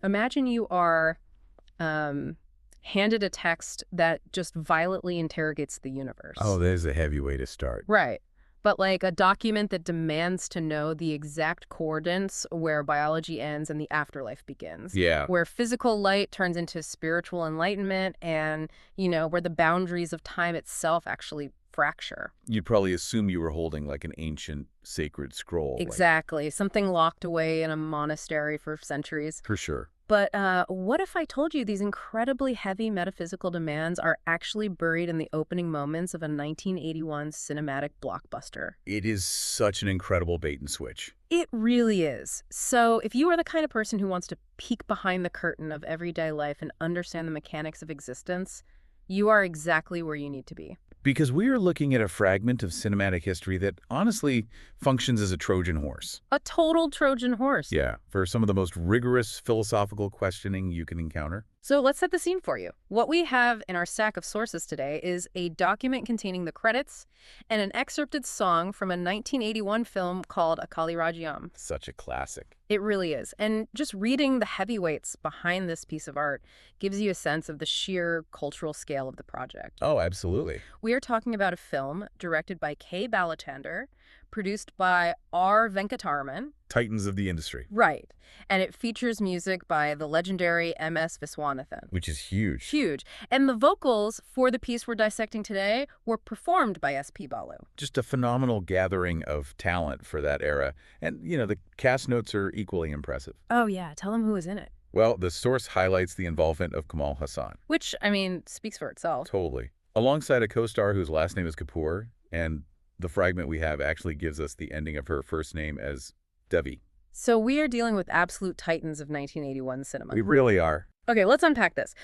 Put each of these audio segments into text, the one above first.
Imagine you are handed a text that just violently interrogates the universe. Oh, there's a heavy way to start. Right. But like a document that demands to know the exact coordinates where biology ends and the afterlife begins. Yeah. Where physical light turns into spiritual enlightenment and, where the boundaries of time itself actually fracture. You'd probably assume you were holding like an ancient sacred scroll. Exactly. Something locked away in a monastery for centuries. For sure. But what if I told you these incredibly heavy metaphysical demands are actually buried in the opening moments of a 1981 cinematic blockbuster? It is such an incredible bait and switch. It really is. So if you are the kind of person who wants to peek behind the curtain of everyday life and understand the mechanics of existence, you are exactly where you need to be. Because we are looking at a fragment of cinematic history that honestly functions as a Trojan horse. A total Trojan horse. Yeah, for some of the most rigorous philosophical questioning you can encounter. So let's set the scene for you. What we have in our stack of sources today is a document containing the credits and an excerpted song from a 1981 film called Akali Rajyam. Such a classic. It really is. And just reading the heavyweights behind this piece of art gives you a sense of the sheer cultural scale of the project. Oh, absolutely. We are talking about a film directed by K. Balatander, produced by R. Venkataraman. Titans of the industry. Right. And it features music by the legendary M.S. Viswanathan. Which is huge. Huge. And the vocals for the piece we're dissecting today were performed by S.P. Balu. Just a phenomenal gathering of talent for that era. And, the cast notes are equally impressive. Oh, yeah. Tell them who was in it. Well, the source highlights the involvement of Kamal Hassan. Which, speaks for itself. Totally. Alongside a co-star whose last name is Kapoor, and the fragment we have actually gives us the ending of her first name as Devi. So we are dealing with absolute titans of 1981 cinema. We really are. Okay, let's unpack this.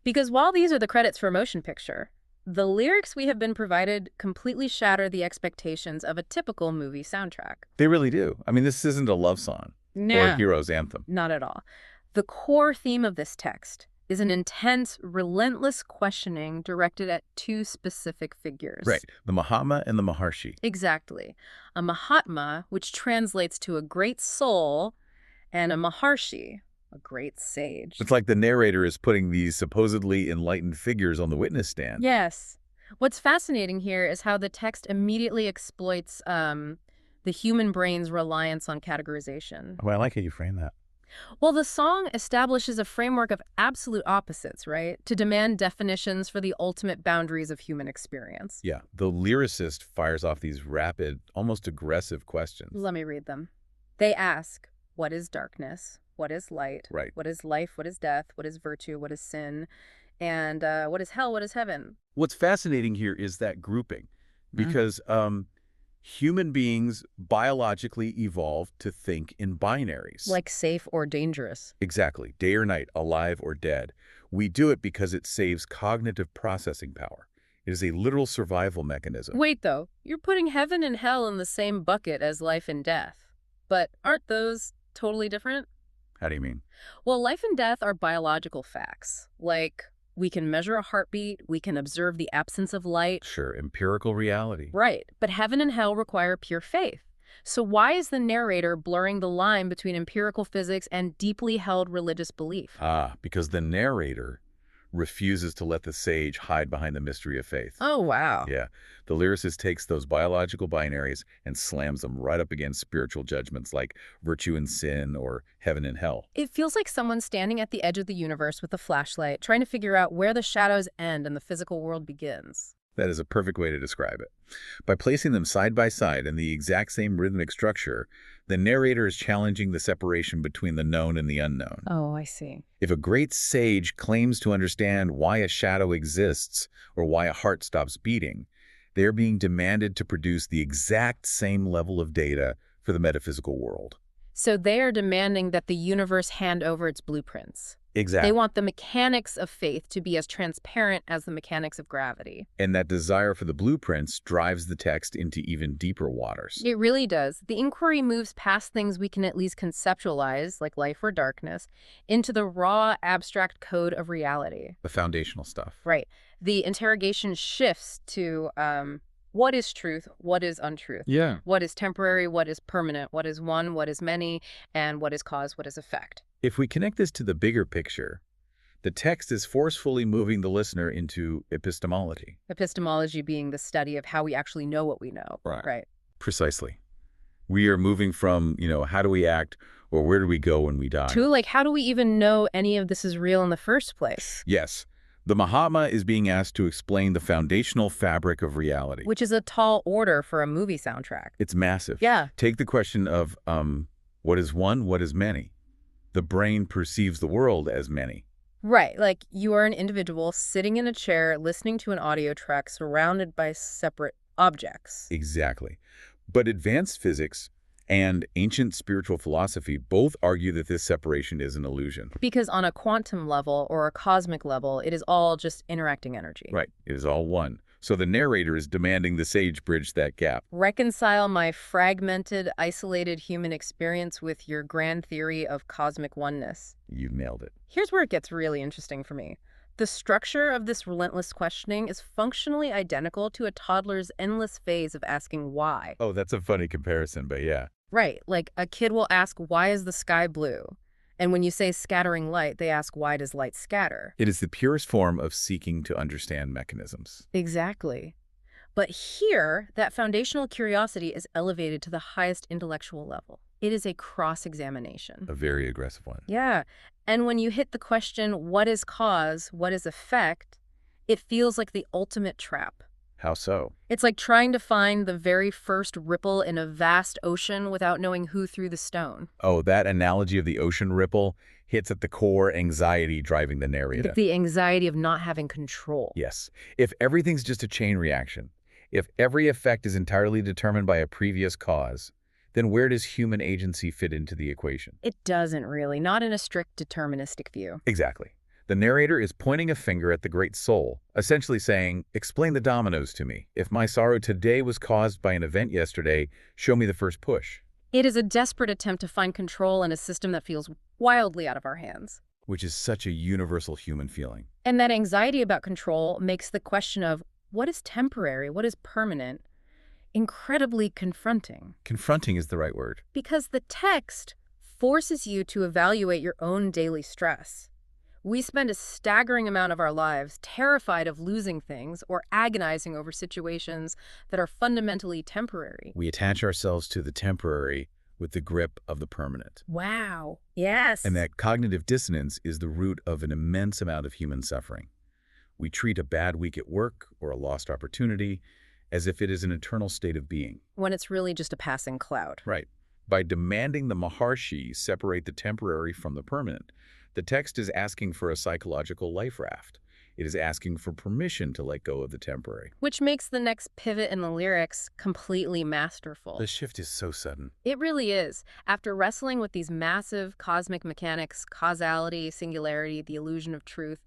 Because while these are the credits for a motion picture, the lyrics we have been provided completely shatter the expectations of a typical movie soundtrack. They really do. This isn't a love song or a hero's anthem. Not at all. The core theme of this text is an intense, relentless questioning directed at two specific figures. Right. The Mahatma and the Maharshi. Exactly. A Mahatma, which translates to a great soul, and a Maharshi, a great sage. It's like the narrator is putting these supposedly enlightened figures on the witness stand. Yes. What's fascinating here is how the text immediately exploits the human brain's reliance on categorization. Well, I like how you frame that. Well, the song establishes a framework of absolute opposites, right? To demand definitions for the ultimate boundaries of human experience. Yeah, the lyricist fires off these rapid, almost aggressive questions. Let me read them. They ask, what is darkness? What is light? Right. What is life? What is death? What is virtue? What is sin? And what is hell? What is heaven? What's fascinating here is that grouping, because human beings biologically evolved to think in binaries. Like safe or dangerous. Exactly. Day or night, alive or dead. We do it because it saves cognitive processing power. It is a literal survival mechanism. Wait, though. You're putting heaven and hell in the same bucket as life and death. But aren't those totally different? How do you mean? Well, life and death are biological facts. Like, we can measure a heartbeat, we can observe the absence of light. Sure, empirical reality. Right, but heaven and hell require pure faith. So why is the narrator blurring the line between empirical physics and deeply held religious belief? Because the narrator refuses to let the sage hide behind the mystery of faith. Oh, wow. Yeah, the lyricist takes those biological binaries and slams them right up against spiritual judgments like virtue and sin or heaven and hell. It feels like someone standing at the edge of the universe with a flashlight, trying to figure out where the shadows end and the physical world begins. That is a perfect way to describe it. By placing them side by side in the exact same rhythmic structure, the narrator is challenging the separation between the known and the unknown. Oh, I see. If a great sage claims to understand why a shadow exists or why a heart stops beating, they are being demanded to produce the exact same level of data for the metaphysical world. So they are demanding that the universe hand over its blueprints. Exactly. They want the mechanics of faith to be as transparent as the mechanics of gravity. And that desire for the blueprints drives the text into even deeper waters. It really does. The inquiry moves past things we can at least conceptualize, like life or darkness, into the raw, abstract code of reality. The foundational stuff. Right. The interrogation shifts to what is truth, what is untruth, Yeah. what is temporary, what is permanent, what is one, what is many, and what is cause, what is effect. If we connect this to the bigger picture, the text is forcefully moving the listener into epistemology. Epistemology being the study of how we actually know what we know. Right. Right. Precisely. We are moving from, how do we act or where do we go when we die? To, like, how do we even know any of this is real in the first place? Yes. The Mahatma is being asked to explain the foundational fabric of reality. Which is a tall order for a movie soundtrack. It's massive. Yeah. Take the question of, what is one, what is many? The brain perceives the world as many. Right. Like, you are an individual sitting in a chair listening to an audio track surrounded by separate objects. Exactly. But advanced physics and ancient spiritual philosophy both argue that this separation is an illusion. Because on a quantum level or a cosmic level, it is all just interacting energy. Right. It is all one. So the narrator is demanding the sage bridge that gap. Reconcile my fragmented, isolated human experience with your grand theory of cosmic oneness. You nailed it. Here's where it gets really interesting for me. The structure of this relentless questioning is functionally identical to a toddler's endless phase of asking why. Oh, that's a funny comparison, but yeah. Right, like a kid will ask, why is the sky blue? And when you say scattering light, they ask, why does light scatter? It is the purest form of seeking to understand mechanisms. Exactly. But here, that foundational curiosity is elevated to the highest intellectual level. It is a cross-examination. A very aggressive one. Yeah. And when you hit the question, what is cause, what is effect, it feels like the ultimate trap. How so? It's like trying to find the very first ripple in a vast ocean without knowing who threw the stone. Oh, that analogy of the ocean ripple hits at the core anxiety driving the narrator. The anxiety of not having control. Yes. If everything's just a chain reaction, if every effect is entirely determined by a previous cause, then where does human agency fit into the equation? It doesn't really, not in a strict deterministic view. Exactly. The narrator is pointing a finger at the great soul, essentially saying, explain the dominoes to me. If my sorrow today was caused by an event yesterday, show me the first push. It is a desperate attempt to find control in a system that feels wildly out of our hands. Which is such a universal human feeling. And that anxiety about control makes the question of what is temporary, what is permanent, incredibly confronting. Confronting is the right word. Because the text forces you to evaluate your own daily stress. We spend a staggering amount of our lives terrified of losing things or agonizing over situations that are fundamentally temporary. We attach ourselves to the temporary with the grip of the permanent. Wow. Yes. And that cognitive dissonance is the root of an immense amount of human suffering. We treat a bad week at work or a lost opportunity as if it is an eternal state of being. When it's really just a passing cloud. Right. By demanding the Maharshi separate the temporary from the permanent, the text is asking for a psychological life raft. It is asking for permission to let go of the temporary. Which makes the next pivot in the lyrics completely masterful. The shift is so sudden. It really is. After wrestling with these massive cosmic mechanics, causality, singularity, the illusion of truth,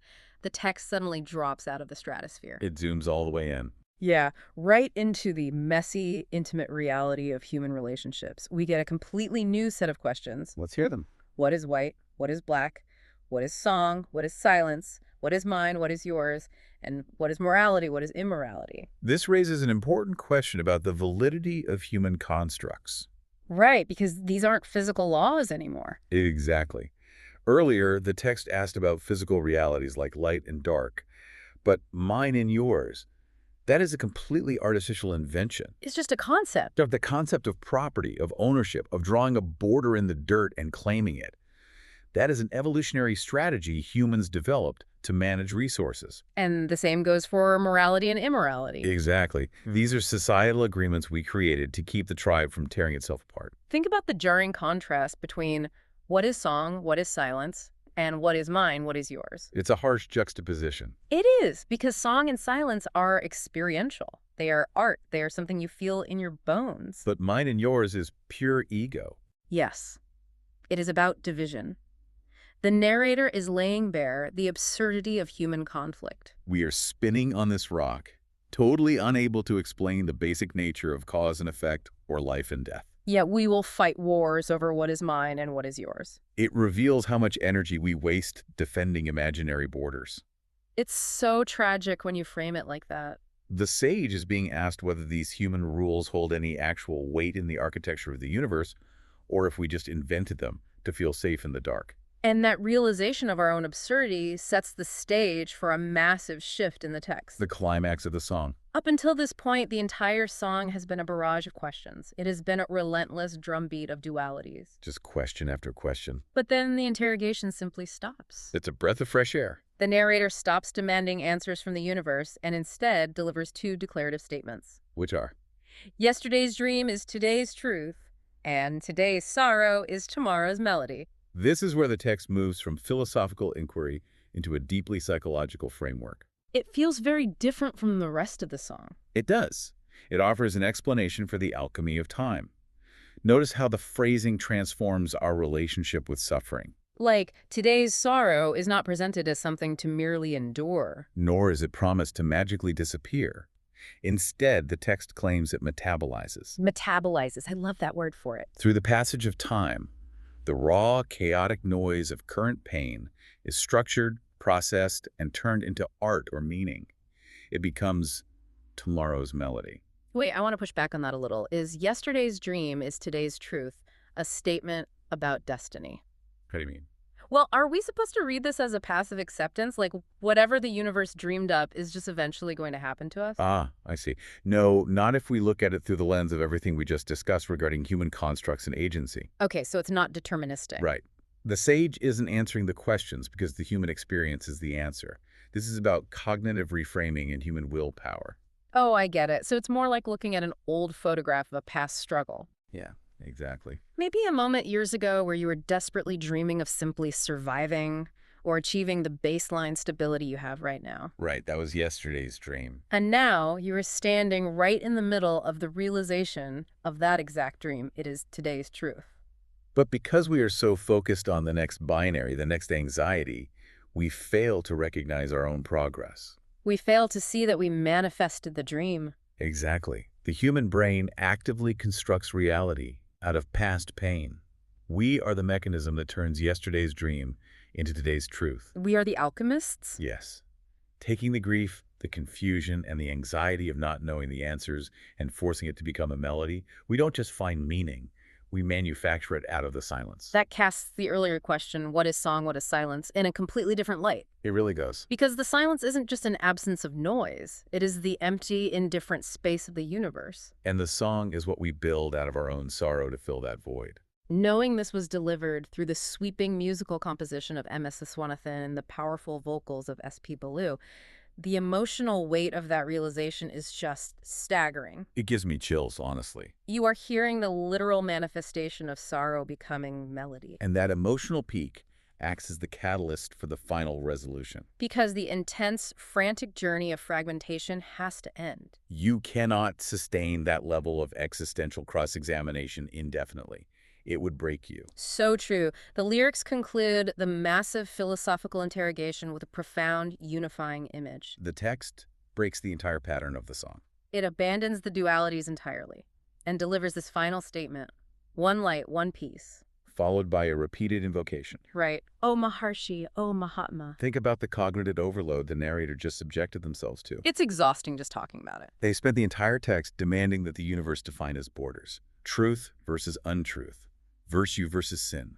the text suddenly drops out of the stratosphere. It zooms all the way in. Yeah, right into the messy, intimate reality of human relationships. We get a completely new set of questions. Let's hear them. What is white? What is black? What is song? What is silence? What is mine? What is yours? And what is morality? What is immorality? This raises an important question about the validity of human constructs. Right, because these aren't physical laws anymore. Exactly. Earlier, the text asked about physical realities like light and dark, but mine and yours, that is a completely artificial invention. It's just a concept. The concept of property, of ownership, of drawing a border in the dirt and claiming it. That is an evolutionary strategy humans developed to manage resources. And the same goes for morality and immorality. Exactly. These are societal agreements we created to keep the tribe from tearing itself apart. Think about the jarring contrast between what is song, what is silence, and what is mine, what is yours. It's a harsh juxtaposition. It is, because song and silence are experiential. They are art. They are something you feel in your bones. But mine and yours is pure ego. Yes. It is about division. The narrator is laying bare the absurdity of human conflict. We are spinning on this rock, totally unable to explain the basic nature of cause and effect or life and death. Yet we will fight wars over what is mine and what is yours. It reveals how much energy we waste defending imaginary borders. It's so tragic when you frame it like that. The sage is being asked whether these human rules hold any actual weight in the architecture of the universe, or if we just invented them to feel safe in the dark. And that realization of our own absurdity sets the stage for a massive shift in the text. The climax of the song. Up until this point, the entire song has been a barrage of questions. It has been a relentless drumbeat of dualities. Just question after question. But then the interrogation simply stops. It's a breath of fresh air. The narrator stops demanding answers from the universe and instead delivers two declarative statements. Which are? Yesterday's dream is today's truth, and today's sorrow is tomorrow's melody. This is where the text moves from philosophical inquiry into a deeply psychological framework. It feels very different from the rest of the song. It does. It offers an explanation for the alchemy of time. Notice how the phrasing transforms our relationship with suffering. Like, today's sorrow is not presented as something to merely endure. Nor is it promised to magically disappear. Instead, the text claims it metabolizes. Metabolizes. I love that word for it. Through the passage of time, the raw, chaotic noise of current pain is structured, processed, and turned into art or meaning. It becomes tomorrow's melody. Wait, I want to push back on that a little. Is yesterday's dream is today's truth a statement about destiny? What do you mean? Well, are we supposed to read this as a passive acceptance? Like, whatever the universe dreamed up is just eventually going to happen to us? Ah, I see. No, not if we look at it through the lens of everything we just discussed regarding human constructs and agency. Okay, so it's not deterministic. Right. The sage isn't answering the questions because the human experience is the answer. This is about cognitive reframing and human willpower. Oh, I get it. So it's more like looking at an old photograph of a past struggle. Yeah, exactly. Maybe a moment years ago where you were desperately dreaming of simply surviving or achieving the baseline stability you have right now. Right, that was yesterday's dream. And now you are standing right in the middle of the realization of that exact dream. It is today's truth. But because we are so focused on the next binary, the next anxiety, we fail to recognize our own progress. We fail to see that we manifested the dream. Exactly. The human brain actively constructs reality out of past pain. We are the mechanism that turns yesterday's dream into today's truth. We are the alchemists? Yes. Taking the grief, the confusion, and the anxiety of not knowing the answers and forcing it to become a melody, we don't just find meaning. We manufacture it out of the silence. That casts the earlier question, what is song, what is silence, in a completely different light. It really goes. Because the silence isn't just an absence of noise. It is the empty, indifferent space of the universe. And the song is what we build out of our own sorrow to fill that void. Knowing this was delivered through the sweeping musical composition of M.S. Viswanathan and the powerful vocals of S.P. Ballou, the emotional weight of that realization is just staggering. It gives me chills, honestly. You are hearing the literal manifestation of sorrow becoming melody. And that emotional peak acts as the catalyst for the final resolution. Because the intense, frantic journey of fragmentation has to end. You cannot sustain that level of existential cross-examination indefinitely. It would break you. So true. The lyrics conclude the massive philosophical interrogation with a profound, unifying image. The text breaks the entire pattern of the song. It abandons the dualities entirely and delivers this final statement: one light, one peace. Followed by a repeated invocation. Right. Oh Maharshi, oh Mahatma. Think about the cognitive overload the narrator just subjected themselves to. It's exhausting just talking about it. They spent the entire text demanding that the universe define its borders. Truth versus untruth. Virtue versus sin.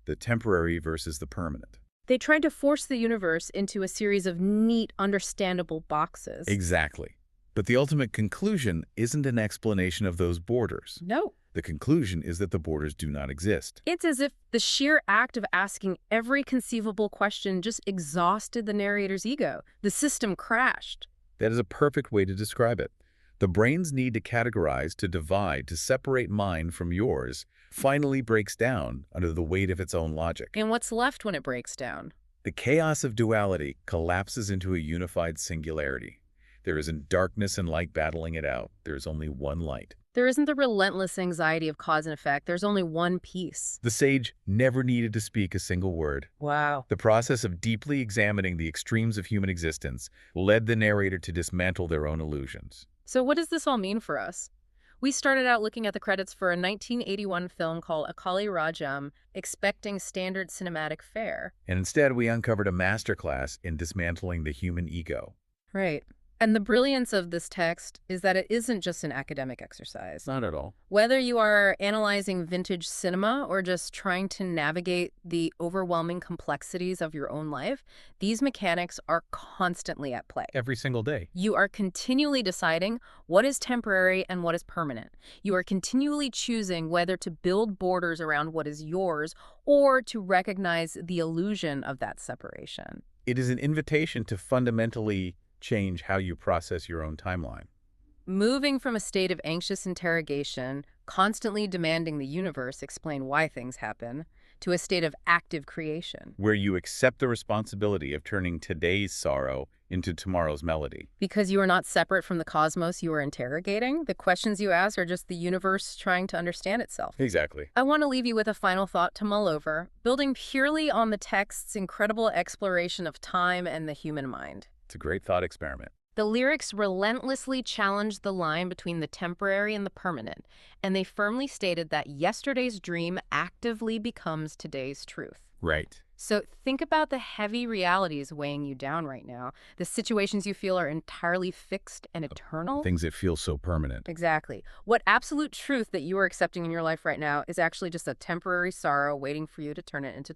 The temporary versus the permanent. They tried to force the universe into a series of neat, understandable boxes. Exactly. But the ultimate conclusion isn't an explanation of those borders. No. The conclusion is that the borders do not exist. It's as if the sheer act of asking every conceivable question just exhausted the narrator's ego. The system crashed. That is a perfect way to describe it. The brain's need to categorize, to divide, to separate mine from yours finally breaks down under the weight of its own logic. And what's left when it breaks down? The chaos of duality collapses into a unified singularity. There isn't darkness and light battling it out. There is only one light. There isn't the relentless anxiety of cause and effect. There's only one peace. The sage never needed to speak a single word. Wow. The process of deeply examining the extremes of human existence led the narrator to dismantle their own illusions. So what does this all mean for us? We started out looking at the credits for a 1981 film called Akali Rajam, expecting standard cinematic fare. And instead, we uncovered a masterclass in dismantling the human ego. Right. And the brilliance of this text is that it isn't just an academic exercise. Not at all. Whether you are analyzing vintage cinema or just trying to navigate the overwhelming complexities of your own life, these mechanics are constantly at play. Every single day. You are continually deciding what is temporary and what is permanent. You are continually choosing whether to build borders around what is yours or to recognize the illusion of that separation. It is an invitation to fundamentally change how you process your own timeline. Moving from a state of anxious interrogation, constantly demanding the universe explain why things happen, to a state of active creation. Where you accept the responsibility of turning today's sorrow into tomorrow's melody. Because you are not separate from the cosmos you are interrogating, the questions you ask are just the universe trying to understand itself. Exactly. I want to leave you with a final thought to mull over, building purely on the text's incredible exploration of time and the human mind. It's a great thought experiment. The lyrics relentlessly challenged the line between the temporary and the permanent, and they firmly stated that yesterday's dream actively becomes today's truth. Right. So think about the heavy realities weighing you down right now, the situations you feel are entirely fixed and eternal. Things that feel so permanent. Exactly. What absolute truth that you are accepting in your life right now is actually just a temporary sorrow waiting for you to turn it into